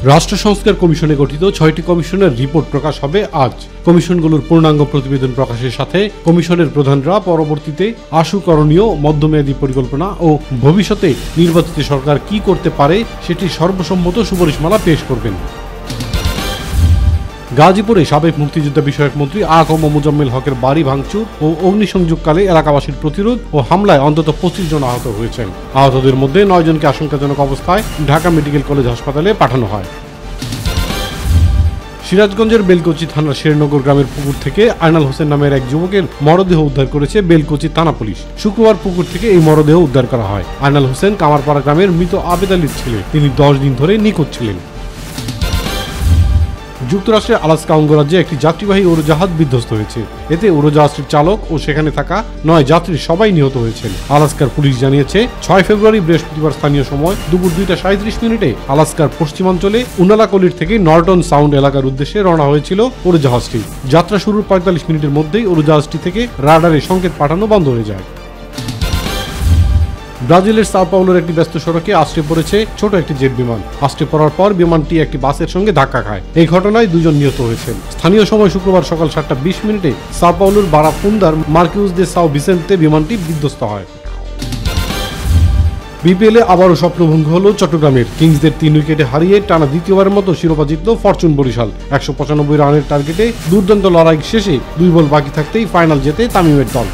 রাষ্ট্র সংস্কার কমিশনে গঠিত ৬টি কমিশনের রিপোর্ট প্রকাশ হবে আজ। কমিশনগুলোর পূর্ণাঙ্গ প্রতিবেদন প্রকাশের সাথে কমিশনের প্রধানরা পরবর্তীতে আশু করণীয় মধ্যমেয়াদী পরিকল্পনা ও ভবিষ্যতে নির্বাচিত সরকার কি করতে পারে সেটি সর্বসম্মত সুপারিশমালা পেশ করবেন। গাজীপুরে সাবেক মুক্তিযোদ্ধা বিষয়ক মন্ত্রী আ.ক.ম মোজাম্মেল হকের বাড়ি ভাঙচুর ও অগ্নিসংযোগকালে এলাকাবাসীর প্রতিরোধ ও হামলায় অন্তত ২৫ জন আহত হয়েছেন। আহতদের মধ্যে ৯ জনকে আশঙ্কাজনক অবস্থায় ঢাকা মেডিকেল কলেজ হাসপাতালে পাঠানো হয়। সিরাজগঞ্জের বেলকুচি থানার শেরনগর গ্রামের পুকুর থেকে আয়নাল হোসেন নামের এক যুবকের মরদেহ উদ্ধার করেছে বেলকুচি থানা পুলিশ। শুক্রবার পুকুর থেকে এই মরদেহ উদ্ধার করা হয়। আয়নাল হোসেন কামারপাড়া গ্রামের মৃত আবেদ আলীর ছেলে। তিনি ১০ দিন ধরে নিখোঁজ ছিলেন। যুক্তরাষ্ট্রের আলাস্কা অঙ্গরাজ্যে একটি যাত্রীবাহী উড়োজাহাজ বিধ্বস্ত হয়েছে। এতে উড়োজাহাজটির চালক ও সেখানে থাকা ৯ যাত্রী সবাই নিহত হয়েছেন। আলাস্কার পুলিশ জানিয়েছে ৬ ফেব্রুয়ারি বৃহস্পতিবার স্থানীয় সময় দুপুর ২টা ৩৭ মিনিটে আলাস্কার পশ্চিমাঞ্চলে উনালাকলির থেকে নর্টন সাউন্ড এলাকার উদ্দেশ্যে রওনা হয়েছিল উড়োজাহাজটি। যাত্রা শুরুর ৪৫ মিনিটের মধ্যেই উড়োজাহাজটি থেকে রাডারে সংকেত পাঠানো বন্ধ হয়ে যায়। ব্রাজিলের সাও পাওলোর একটি ব্যস্ত সড়কে আছড়ে পড়েছে ছোট একটি জেট বিমান। আছড়ে পড়ার পর বিমানটি একটি বাসের সঙ্গে ধাক্কা খায়। এই ঘটনায় ২ জন নিহত হয়েছেন। স্থানীয় সময় শুক্রবার সকাল ৭টা ২০ মিনিটে সাও পাওলোর বারাপুন্দার মার্কিউস দে সাও ভিসেন্তে বিমানটি বিধ্বস্ত হয়। বিপিএলে আবারও স্বপ্নভঙ্গ হলো চট্টগ্রামের। কিংসদের ৩ উইকেটে হারিয়ে টানা দ্বিতীয়বারের মতো শিরোপা জিতল ফরচুন বরিশাল। ১৯৫ রানের টার্গেটে দুর্দান্ত লড়াই শেষে ২ বল বাকি থাকতেই ফাইনাল জেতে তামিমের দল।